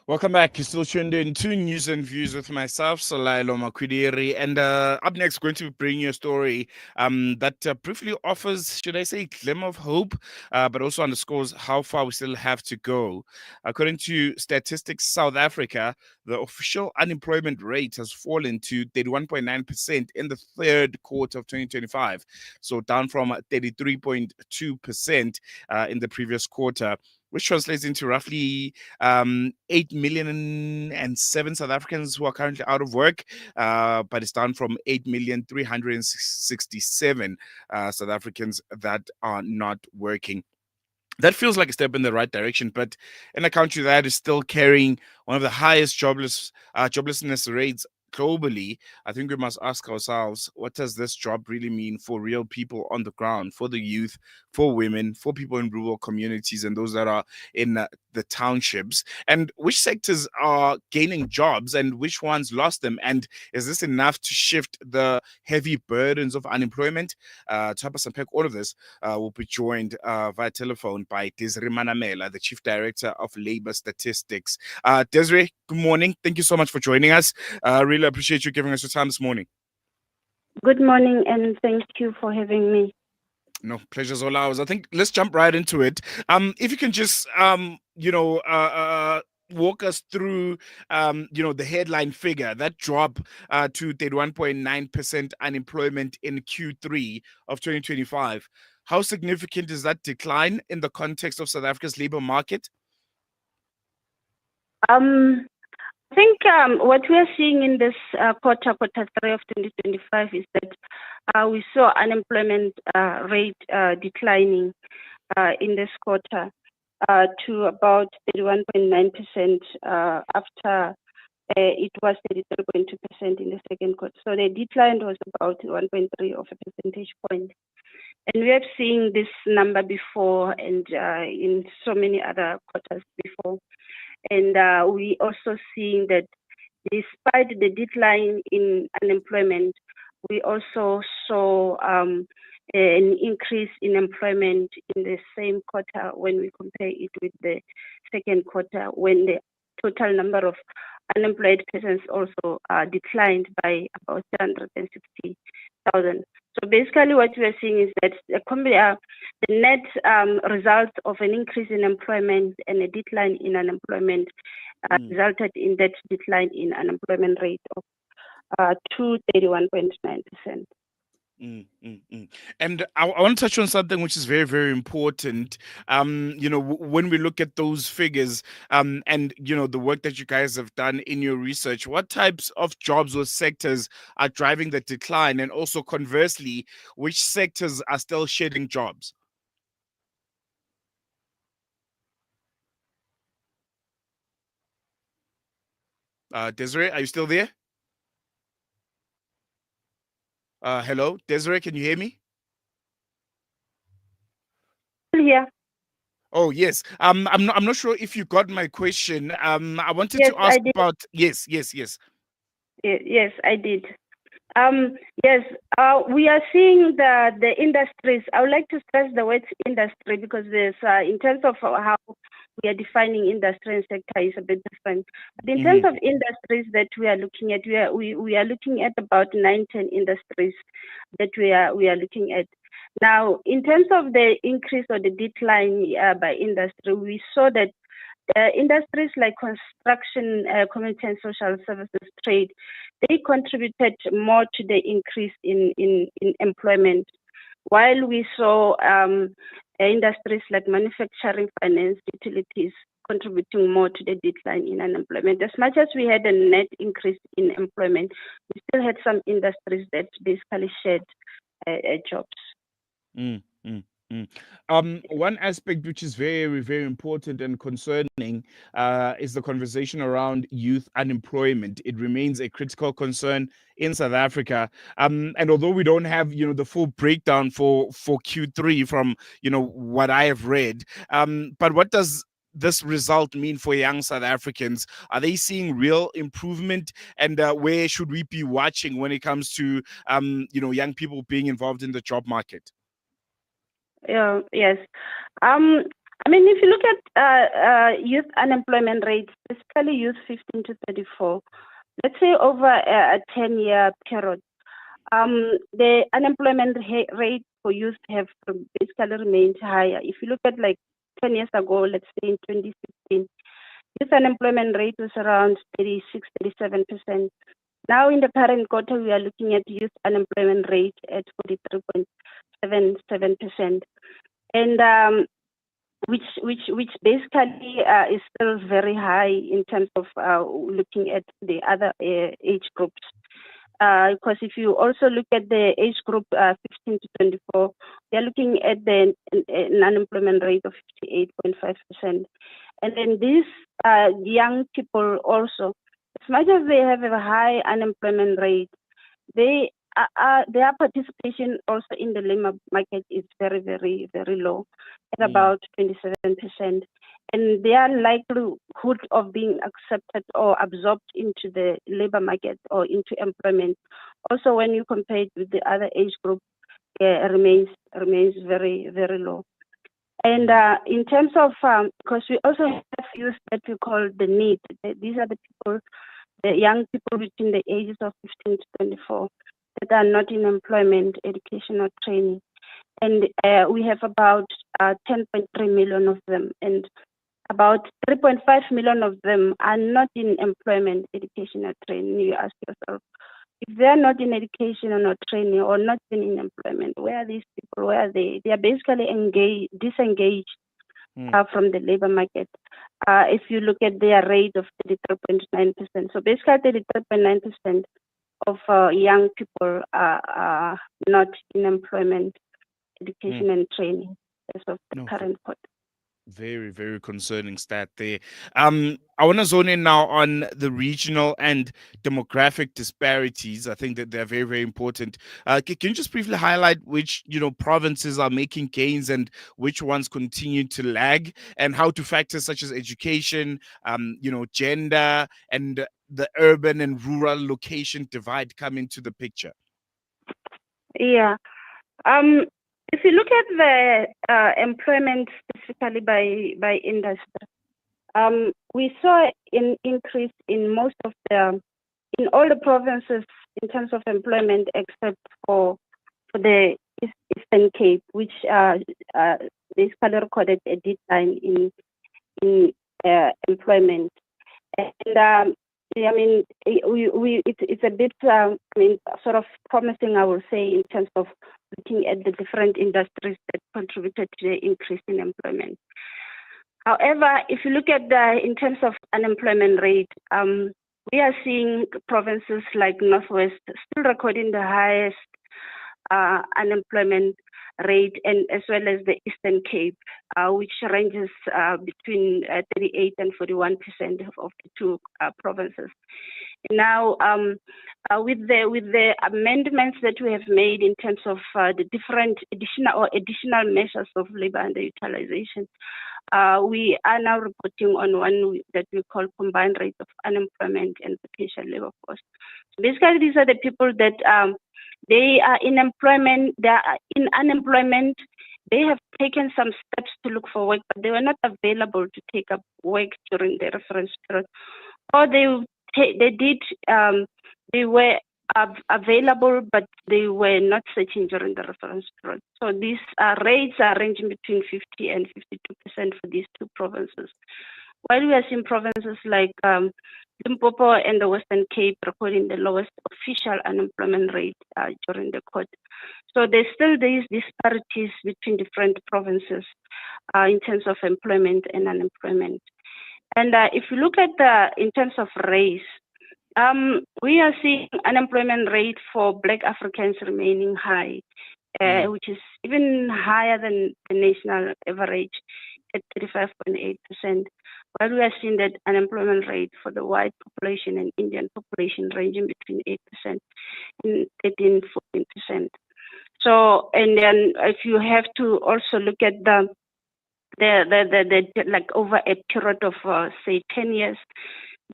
Welcome back. You're still tuned in to News and Views with myself, Salailo Makwidiri. And up next, going to bring you a story that briefly offers, should I say, a glimmer of hope, but also underscores how far we still have to go. According to Statistics South Africa, the official unemployment rate has fallen to 31.9% in the third quarter of 2025, so down from 33.2% in the previous quarter, which translates into roughly 8 million and seven South Africans who are currently out of work, but it's down from 8,367 South Africans that are not working. That feels like a step in the right direction, but in a country that is still carrying one of the highest joblessness rates globally, I think we must ask ourselves, what does this job really mean for real people on the ground, for the youth, for women, for people in rural communities and those that are in the townships, and which sectors are gaining jobs and which ones lost them, and is this enough to shift the heavy burdens of unemployment? To help us unpack all of this, we'll be joined via telephone by Desiree Manamela, the Chief Director of Labor Statistics. Desiree, good morning. Thank you so much for joining us. Really appreciate you giving us your time this morning. Good morning, and thank you for having me. No, pleasure's all ours. I think let's jump right into it. If you can just, walk us through, the headline figure, that drop to 31.9% unemployment in Q3 of 2025. How significant is that decline in the context of South Africa's labor market? I think what we are seeing in this quarter 3 of 2025 is that we saw unemployment rate declining in this quarter to about 31.9% after it was 33.2% in the second quarter. So the decline was about 1.3 of a percentage point. And we have seen this number before and in so many other quarters before. And we also seeing that despite the decline in unemployment, we also saw an increase in employment in the same quarter when we compare it with the second quarter, when the total number of unemployed persons also declined by about 760,000. So basically what we are seeing is that the net result of an increase in employment and a decline in unemployment resulted in that decline in unemployment rate of to 31.9%. And I want to touch on something which is very, very important. When we look at those figures, and the work that you guys have done in your research, what types of jobs or sectors are driving the decline, and also conversely, which sectors are still shedding jobs? Desiree, are you still there? Hello, Desiree, can you hear me? Yeah. Oh yes. I'm not sure if you got my question. I wanted Yes, to ask I did. about yes. Yes, I did. Yes, we are seeing the industries. I would like to stress the word industry because there's in terms of how we are defining industry and sector is a bit different. But in terms of industries that we are looking at, we are looking at about 9-10 industries that we are looking at. Now, in terms of the increase or the decline by industry, we saw that industries like construction, community and social services, trade, they contributed more to the increase in employment, while we saw industries like manufacturing, finance, utilities contributing more to the decline in unemployment. As much as we had a net increase in employment, we still had some industries that basically shed jobs. One aspect which is very, very important and concerning is the conversation around youth unemployment. It remains a critical concern in South Africa. And although we don't have, the full breakdown for Q3 from, what I have read, but what does this result mean for young South Africans? Are they seeing real improvement? And where should we be watching when it comes to, young people being involved in the job market? Yes. I mean, if you look at youth unemployment rates, basically youth 15 to 34, let's say over a 10-year period, the unemployment rate for youth have basically remained higher. If you look at like 10 years ago, let's say in 2015, youth unemployment rate was around 36, 37%. Now in the current quarter, we are looking at youth unemployment rate at 43.77%. And which basically is still very high in terms of looking at the other age groups. Because if you also look at the age group 15 to 24, they're looking at an unemployment rate of 58.5%. And then these young people also, as much as they have a high unemployment rate, they their participation also in the labor market is very, very, very low, at Mm, about 27%. And their likelihood of being accepted or absorbed into the labor market or into employment, also when you compare it with the other age group, remains very, very low. And mm, in terms of, because we also have youth that we call the need. These are the people, the young people between the ages of 15 to 24 that are not in employment, education, or training. And we have about 10.3 million of them. And about 3.5 million of them are not in employment, education, or training. You ask yourself, if they are not in education or not training or not even in employment, where are these people? Where are they? They are basically disengaged mm, from the labor market. If you look at their rate of 33.9%, so basically 33.9% of young people are not in employment, mm. education, and training as of the No, current quarter. very, very concerning stat there. I want to zone in now on the regional and demographic disparities. I think that they're very, very important. Can you just briefly highlight which, provinces are making gains and which ones continue to lag, and how do factors such as education, gender, and the urban and rural location divide come into the picture? Yeah. Um, if you look at the employment specifically by industry, we saw an increase in in all the provinces in terms of employment, except for the Eastern Cape, which basically recorded a decline in employment. And I mean, it's a bit, sort of promising, I will say, in terms of looking at the different industries that contributed to the increase in employment. However, if you look at in terms of unemployment rate, we are seeing provinces like Northwest still recording the highest unemployment rate, and as well as the Eastern Cape, which ranges between 38 and 41% of the two provinces. Now, with the amendments that we have made in terms of the different additional measures of labor underutilization, we are now reporting on one that we call combined rate of unemployment and potential labor force. So basically, these are the people that they are in employment, they are in unemployment. They have taken some steps to look for work, but they were not available to take up work during the reference period, or they did. They were available, but they were not searching during the reference period. So these rates are ranging between 50 and 52% for these two provinces. While we are seeing provinces like Limpopo and the Western Cape recording the lowest official unemployment rate during the quarter. So there's still these disparities between different provinces in terms of employment and unemployment. And if you look at in terms of race, we are seeing unemployment rate for Black Africans remaining high, Mm, which is even higher than the national average at 35.8%, while we are seeing that unemployment rate for the white population and Indian population ranging between 8% and 13-14%. So, and then if you have to also look at the like over a period of say 10 years,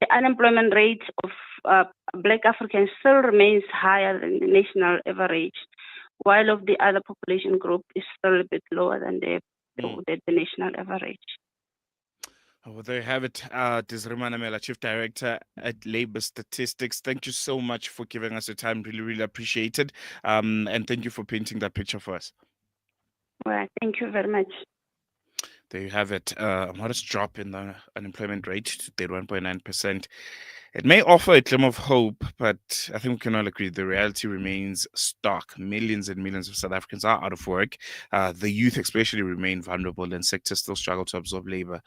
the unemployment rate of Black Africans still remains higher than the national average, while of the other population group is still a bit lower than the Mm. the national average. Oh, well, there you have it. Desiree Manamela, Chief Director at Labor Statistics. Thank you so much for giving us your time. Really, really appreciate it. And thank you for painting that picture for us. Well, thank you very much. There you have it. A modest drop in the unemployment rate to 31.9%. It may offer a glimmer of hope, but I think we can all agree the reality remains stark. Millions and millions of South Africans are out of work. The youth, especially, remain vulnerable, and sectors still struggle to absorb labor.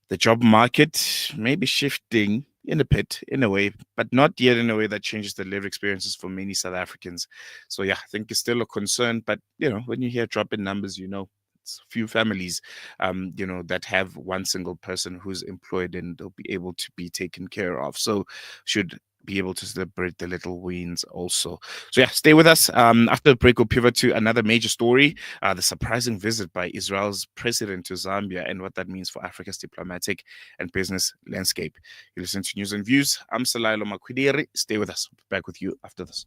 The job market may be shifting in a bit, in a way, but not yet in a way that changes the lived experiences for many South Africans. So, yeah, I think it's still a concern. But, when you hear drop in numbers, it's few families, that have one single person who's employed and they'll be able to be taken care of. So, should be able to celebrate the little wins also. So yeah, stay with us. After the break, we'll pivot to another major story, the surprising visit by Israel's president to Zambia and what that means for Africa's diplomatic and business landscape. You listen to News and Views. I'm Salailo Makwidiri. Stay with us. We'll be back with you after this.